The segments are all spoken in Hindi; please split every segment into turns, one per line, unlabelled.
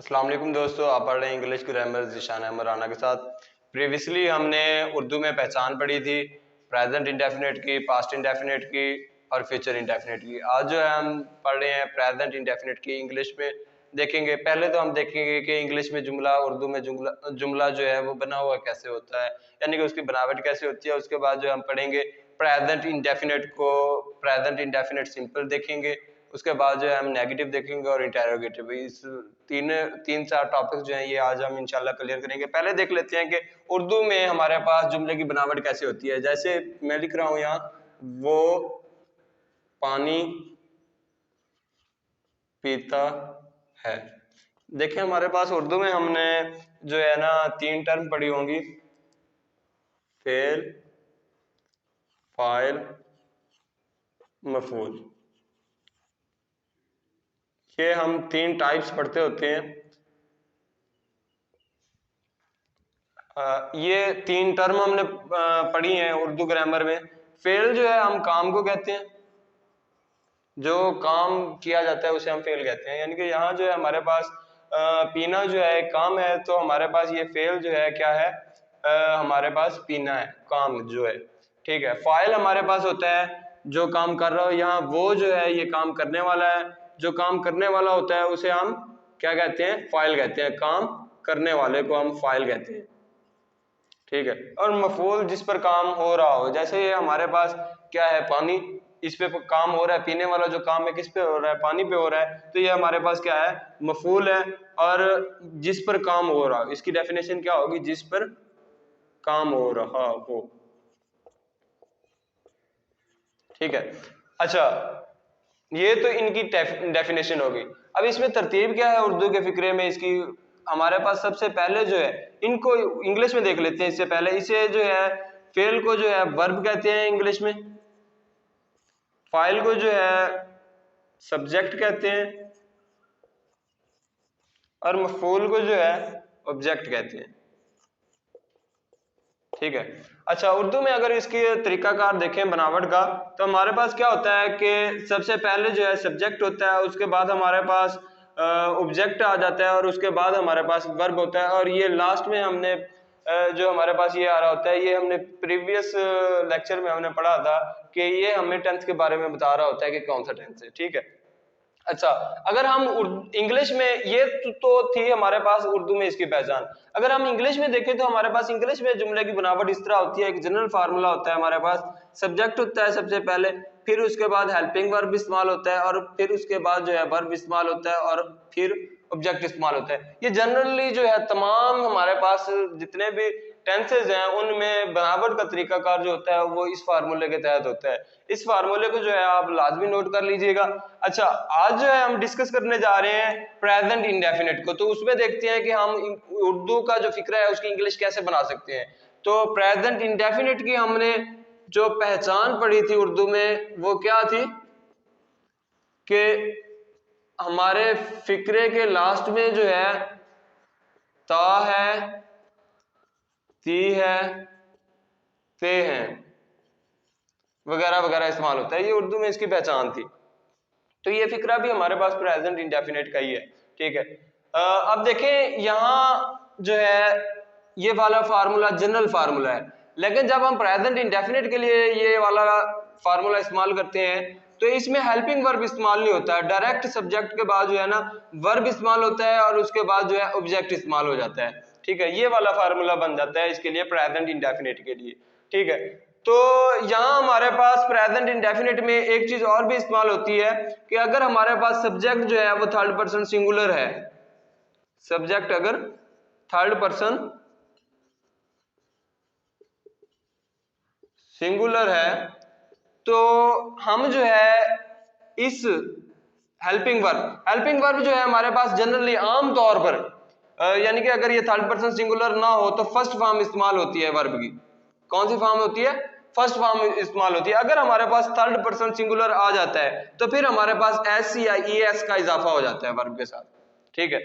अस्सलाम वालेकुम दोस्तों, आप पढ़ रहे हैं इंग्लिश ग्रामर ज़ीशान अहमद राना के साथ। प्रीवियसली हमने उर्दू में पहचान पढ़ी थी प्रेजेंट इंडेफिनिट की, पास्ट इंडेफिनिट की और फ्यूचर इंडेफिनिट की। आज जो है हम पढ़ रहे हैं प्रेजेंट इंडेफिनिट की। इंग्लिश में देखेंगे, पहले तो हम देखेंगे कि इंग्लिश में जुमला, उर्दू में जुमला जो है वो बना हुआ कैसे होता है, यानी कि उसकी बनावट कैसे होती है। उसके बाद जो हम पढ़ेंगे प्रेजेंट इंडेफिनिट को, प्रेजेंट इंडेफिनिट सिंपल देखेंगे। उसके बाद जो है हम नेगेटिव देखेंगे और इंटेरोगेटिव। इस तीन चार टॉपिक जो हैं ये आज हम इंशाल्लाह क्लियर करेंगे। पहले देख लेते हैं कि उर्दू में हमारे पास जुमले की बनावट कैसे होती है। जैसे मैं लिख रहा हूं यहाँ, वो पानी पीता है। देखिए हमारे पास उर्दू में हमने जो है ना 3 टर्म पढ़ी होंगी, फेल, फाइल, मफूल। ये हम 3 टाइप्स पढ़ते होते हैं। ये 3 टर्म हमने पढ़ी हैं उर्दू ग्रामर में। फेल जो है हम काम को कहते हैं, जो काम किया जाता है उसे हम फेल कहते हैं। यानी कि यहाँ जो है हमारे पास पीना जो है काम है, तो हमारे पास ये फेल जो है क्या है, हमारे पास पीना है, काम जो है। ठीक है, फाइल हमारे पास होता है जो काम कर रहा हो। यहाँ वो जो है ये काम करने वाला है, जो काम करने वाला होता है उसे हम क्या कहते हैं, फाइल कहते हैं। काम करने वाले को हम फाइल कहते हैं। ठीक है, और मफूल जिस पर काम हो रहा हो। जैसे ये हमारे पास क्या है, पानी, इस पे काम हो रहा है, पीने वाला जो काम है किस पे हो रहा है, पानी पे हो रहा है, तो ये हमारे पास क्या है, मफूल है। और जिस पर काम हो रहा, इसकी डेफिनेशन क्या होगी, जिस पर काम हो रहा हो। ठीक है, अच्छा, ये तो इनकी डेफिनेशन होगी। अब इसमें तरतीब क्या है उर्दू के फिक्रे में इसकी। हमारे पास सबसे पहले जो है, इनको इंग्लिश में देख लेते हैं इससे पहले। इसे जो है फेल को जो है वर्ब कहते हैं इंग्लिश में, फाइल को जो है सब्जेक्ट कहते हैं, और मफूल को जो है ऑब्जेक्ट कहते हैं। ठीक है, अच्छा, उर्दू में अगर इसकी तरीकाकार देखें बनावट का, तो हमारे पास क्या होता है कि सबसे पहले जो है सब्जेक्ट होता है, उसके बाद हमारे पास ऑब्जेक्ट आ जाता है, और उसके बाद हमारे पास वर्ब होता है। और ये लास्ट में हमने जो हमारे पास ये आ रहा होता है, ये हमने प्रीवियस लेक्चर में हमने पढ़ा था कि ये हमें टेंस के बारे में बता रहा होता है कि कौन सा टेंस है। ठीक है, अच्छा, अगर हम इंग्लिश में, ये तो थी हमारे पास उर्दू में इसकी पहचान। अगर हम इंग्लिश में देखें तो हमारे पास इंग्लिश में जुमले की बनावट इस तरह होती है। एक जनरल फार्मूला होता है हमारे पास, सब्जेक्ट होता है सबसे पहले, फिर उसके बाद हेल्पिंग वर्ब इस्तेमाल होता है, और फिर उसके बाद जो है वर्ब इस्तेमाल होता है, और फिर ऑब्जेक्ट इस्तेमाल होता है। ये जनरली जो है तमाम हमारे पास जितने भी टेंसेज हैं उनमें बनावट का तरीकाकार जो होता है वो इस फार्मूले के तहत होता है। इस फार्मूले को जो है आप लाजमी नोट कर लीजिएगा। अच्छा, आज जो है हम डिस्कस करने जा रहे हैं प्रेजेंट इंडेफिनिट को, तो उसमें देखते हैं कि हम उर्दू का जो फिक्र है उसकी इंग्लिश कैसे बना सकते हैं। तो प्रेजेंट इंडेफिनिट की हमने जो पहचान पढ़ी थी उर्दू में वो क्या थी कि हमारे फिक्रे के लास्ट में जो है ता है, ती है, ते हैं, वगैरह वगैरह इस्तेमाल होता है। ये उर्दू में इसकी पहचान थी। तो ये फिक्रा भी हमारे पास प्रेजेंट इंडेफिनिट का ही है। ठीक है, अब देखें यहाँ जो है ये वाला फार्मूला जनरल फार्मूला है, लेकिन जब हम प्रेजेंट इंडेफिनिट के लिए ये वाला फार्मूला इस्तेमाल करते हैं तो इसमें हेल्पिंग वर्ब इस्तेमाल नहीं होता है। डायरेक्ट सब्जेक्ट के बाद जो है ना वर्ब इस्तेमाल होता है, और उसके बाद जो है ऑब्जेक्ट इस्तेमाल हो जाता है। ठीक है, ये वाला फार्मूला बन जाता है इसके लिए, प्रेजेंट इंडेफिनिट के लिए। ठीक है, तो यहाँ हमारे पास प्रेजेंट इंडेफिनिट में एक चीज और भी इस्तेमाल होती है कि अगर हमारे पास सब्जेक्ट जो है वो थर्ड पर्सन सिंगुलर है, सब्जेक्ट अगर थर्ड पर्सन सिंगुलर है, तो हम जो है इस हेल्पिंग वर्ब जो है हमारे पास जनरली आम तौर पर यानी कि अगर ये थर्ड पर्सन सिंगुलर ना हो तो फर्स्ट फॉर्म इस्तेमाल होती है वर्ब की। कौन सी फॉर्म होती है? फर्स्ट फॉर्म इस्तेमाल होती है। अगर हमारे पास थर्ड पर्सन सिंगुलर आ जाता है तो फिर हमारे पास एस या ई एस का इजाफा हो जाता है वर्ब के साथ। ठीक है,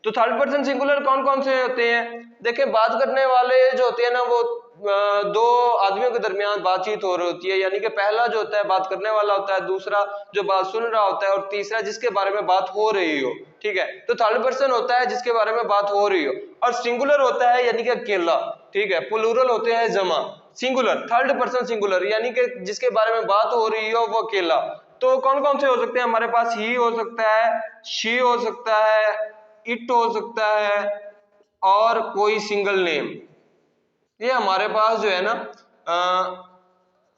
तो थर्ड पर्सन सिंगुलर कौन कौन से होते हैं? देखिए, बात करने वाले जो होते हैं ना वो दो आदमियों के दरमियान बातचीत हो रही होती है, यानी कि पहला जो होता है बात करने वाला होता है, दूसरा जो बात सुन रहा होता है, और तीसरा जिसके बारे में बात हो रही हो। ठीक है, तो थर्ड पर्सन होता है जिसके बारे में बात हो रही हो, और सिंगुलर होता है यानी कि अकेला। ठीक है, प्लूरल होते हैं जमा, सिंगुलर थर्ड पर्सन सिंगुलर यानी कि जिसके बारे में बात हो रही हो वो अकेला। तो कौन कौन से हो सकते हैं हमारे पास? ही हो सकता है, शी हो सकता है, इट हो सकता है, और कोई सिंगल नेम। ये हमारे पास जो है ना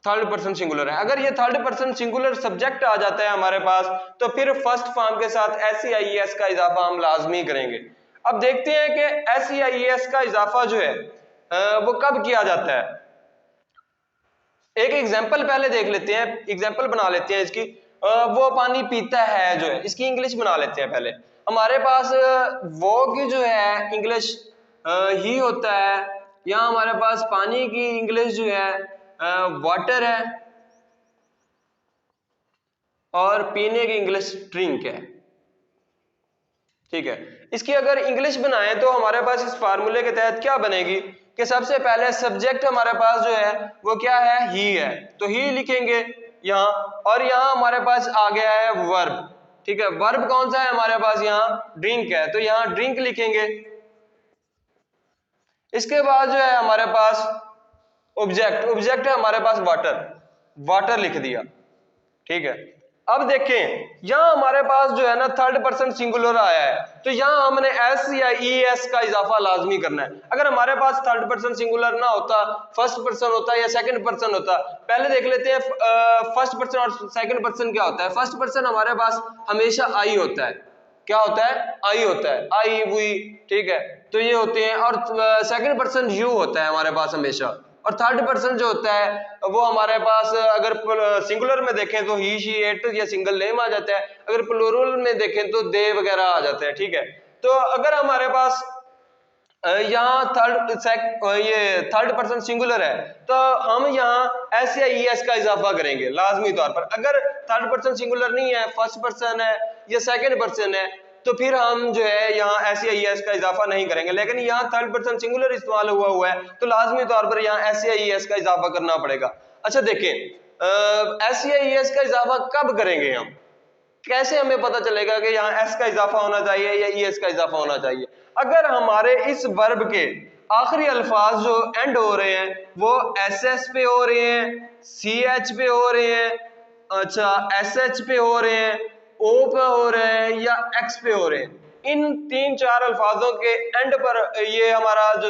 थर्ड पर्सन सिंगुलर है। अगर ये थर्ड पर्सन सिंगुलर सब्जेक्ट आ जाता है हमारे पास, तो फिर फर्स्ट फॉर्म के साथ SEIES का इजाफा हम लाजमी करेंगे। अब देखते हैं कि SEIES का इजाफा जो है वो कब किया जाता है। एक एग्जाम्पल पहले देख लेते हैं, एग्जाम्पल बना लेते हैं इसकी। वो पानी पीता है जो है, इसकी इंग्लिश बना लेते हैं पहले। हमारे पास वो की जो है इंग्लिश ही होता है, यहाँ हमारे पास पानी की इंग्लिश जो है वाटर है, और पीने की इंग्लिश ड्रिंक है। ठीक है, इसकी अगर इंग्लिश बनाएं तो हमारे पास इस फार्मूले के तहत क्या बनेगी कि सबसे पहले सब्जेक्ट हमारे पास जो है वो क्या है? ही है, तो ही लिखेंगे यहाँ, और यहाँ हमारे पास आ गया है वर्ब। ठीक है, वर्ब कौन सा है हमारे पास? यहाँ ड्रिंक है, तो यहाँ ड्रिंक लिखेंगे। इसके बाद जो है हमारे पास ऑब्जेक्ट, ऑब्जेक्ट है हमारे पास वाटर, वाटर लिख दिया। ठीक है, अब देखें यहां हमारे पास जो है ना थर्ड पर्सन सिंगुलर आया है, तो यहां हमने एस या ES का इजाफा लाजमी करना है। अगर हमारे पास थर्ड पर्सन सिंगुलर ना होता, फर्स्ट पर्सन होता या सेकंड पर्सन होता। पहले देख लेते हैं फर्स्ट पर्सन और सेकंड पर्सन क्या होता है। फर्स्ट पर्सन हमारे पास हमेशा आई होता है। क्या होता है? आई होता है, आई वी। ठीक है, तो ये होते हैं, और सेकंड पर्सन यू होता है हमारे पास हमेशा, और थर्ड पर्सन जो होता है वो हमारे पास अगर सिंगुलर में देखें तो ही शी इट या सिंगल नेम आ जाता है, अगर प्लूरल में देखें तो दे वगैरह आ जाते हैं। ठीक है, तो अगर हमारे पास यहाँ थर्ड पर्सन सिंगुलर है, तो हम यहाँ एस या ES का इजाफा करेंगे लाजमी तौर पर। अगर थर्ड पर्सन सिंगुलर नहीं है, फर्स्ट पर्सन है या सेकंड पर्सन है, तो फिर हम जो है यहाँ एस या ES का इजाफा नहीं करेंगे। लेकिन यहाँ थर्ड पर्सन सिंगुलर इस्तेमाल हुआ है, तो लाजमी तौर पर यहाँ एस या ES का इजाफा करना पड़ेगा। अच्छा देखें, एस या ES का इजाफा कब करेंगे हम? कैसे हमें पता चलेगा कि यहाँ S का इजाफा होना चाहिए या ES का इजाफा होना चाहिए? अगर हमारे इस वर्ब के आखिरी अल्फाज जो एंड हो रहे हैं वो SS पे हो रहे हैं, CH पे हो रहे हैं, अच्छा SH पे हो रहे हैं, O पे हो रहे हैं, या X पे हो रहे हैं, इन 3-4 अल्फाजों के एंड पर ये हमारा जो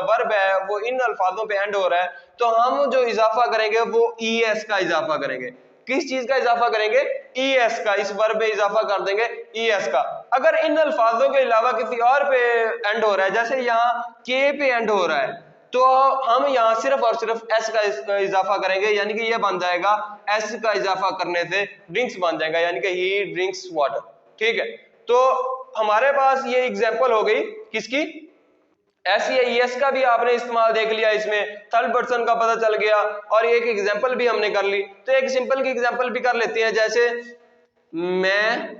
वर्ब है वो इन अल्फाजों पे एंड हो रहा है, तो हम जो इजाफा करेंगे वो ES का इजाफा करेंगे। किस चीज का इजाफा करेंगे? ES का, इस वर्ब पे इजाफा कर देंगे ES का। अगर इन अल्फाजों के अलावा किसी और पे एंड हो रहा है, जैसे यहाँ K पे एंड हो रहा है, तो हम यहाँ सिर्फ और सिर्फ S का इजाफा करेंगे, यानी कि ये बन जाएगा S का इजाफा करने से ड्रिंक्स बन जाएगा, यानी कि ही ड्रिंक्स वाटर। ठीक है, तो हमारे पास ये एग्जाम्पल हो गई किसकी? एस या ES का भी आपने इस्तेमाल देख लिया, इसमें थर्ड पर्सन का पता चल गया, और एक एग्जांपल भी हमने कर ली। तो एक सिंपल की एग्जांपल भी कर लेते हैं, जैसे मैं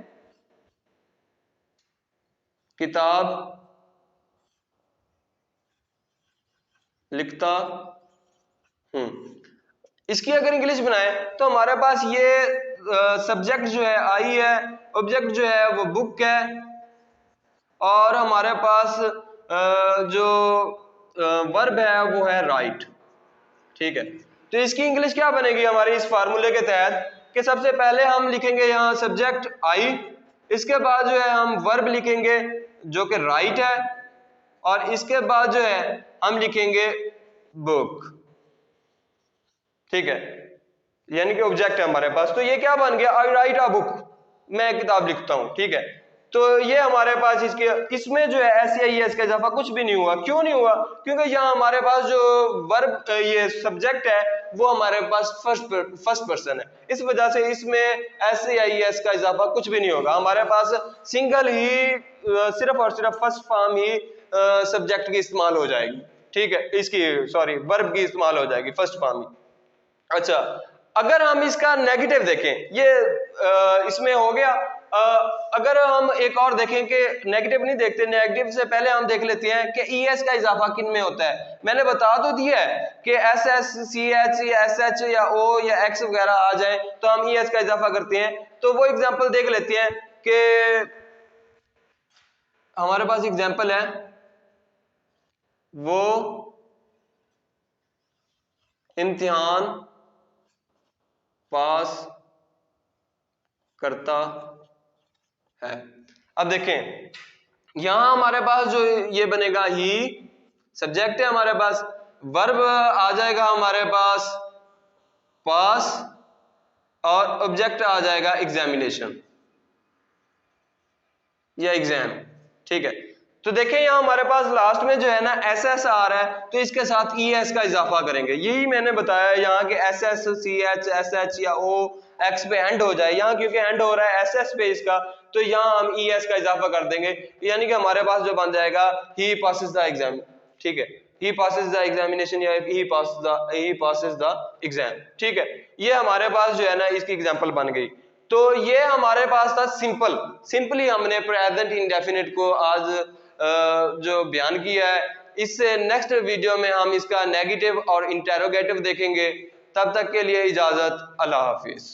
किताब लिखता हूं। इसकी अगर इंग्लिश बनाए तो हमारे पास ये सब्जेक्ट जो है आई है, ऑब्जेक्ट जो है वो बुक है, और हमारे पास जो वर्ब है वो है राइट। ठीक है, तो इसकी इंग्लिश क्या बनेगी हमारी इस फार्मूले के तहत कि सबसे पहले हम लिखेंगे यहाँ सब्जेक्ट आई, इसके बाद जो है हम वर्ब लिखेंगे जो कि राइट है, और इसके बाद जो है हम लिखेंगे बुक। ठीक है, यानी कि ऑब्जेक्ट है हमारे पास। तो ये क्या बन गया? आई राइट अ बुक, मैं किताब लिखता हूं। ठीक है, तो ये हमारे पास इसमें जो है एस या ES का इजाफा कुछ भी नहीं हुआ। क्यों नहीं हुआ? क्योंकि यहाँ हमारे पास जो वर्ब ये सब्जेक्ट है वो हमारे पास फर्स्ट पर्सन है, इस वजह से इसमें एस या ES का इजाफा कुछ भी नहीं होगा। हमारे पास सिंगल ही सिर्फ और सिर्फ फर्स्ट फॉर्म ही सब्जेक्ट की इस्तेमाल हो जाएगी। ठीक है, इसकी वर्ब की इस्तेमाल हो जाएगी, फर्स्ट फॉर्म ही। अच्छा, अगर हम इसका नेगेटिव देखें, ये इसमें हो गया। अगर हम एक और देखें कि नेगेटिव नहीं देखते, नेगेटिव से पहले हम देख लेते हैं कि ईएस का इजाफा किन में होता है। मैंने बता तो दिया है कि एस एस सी एच या एस एच या ओ या एक्स वगैरह आ जाए तो हम ईएस का इजाफा करते हैं। तो वो एग्जांपल देख लेते हैं कि हमारे पास एग्जांपल है, वो इम्तिहान पास करता है। अब देखें यहां हमारे पास जो ये बनेगा, ही सब्जेक्ट है हमारे पास, वर्ब आ जाएगा हमारे पास पास, और ऑब्जेक्ट आ जाएगा एग्जामिनेशन या एग्जाम। ठीक है, तो देखें यहां हमारे पास लास्ट में जो है ना एस एस आ रहा है, तो इसके साथ ई एस का इजाफा करेंगे। यही मैंने बताया यहाँ के S S C H S H या ओ एक्स पे एंड हो जाए, यहाँ क्योंकि एंड हो रहा है एस एस पे इसका, तो यहाँ हम ई एस का इजाफा कर देंगे, यानी कि हमारे पास जो बन जाएगा ही पासिस द एग्जाम। ठीक है, ही पासिस द एग्जामिनेशन या ही पासिस द एग्जाम। ठीक है, ये हमारे पास जो है ना इसकी एग्जांपल बन गई। तो ये हमारे पास था सिंपली हमने प्रेजेंट इंडेफिनिट को आज जो बयान किया है। इससे नेक्स्ट वीडियो में हम इसका नेगेटिव और इंटेरोगेटिव देखेंगे। तब तक के लिए इजाजत, अल्लाह हाफिज।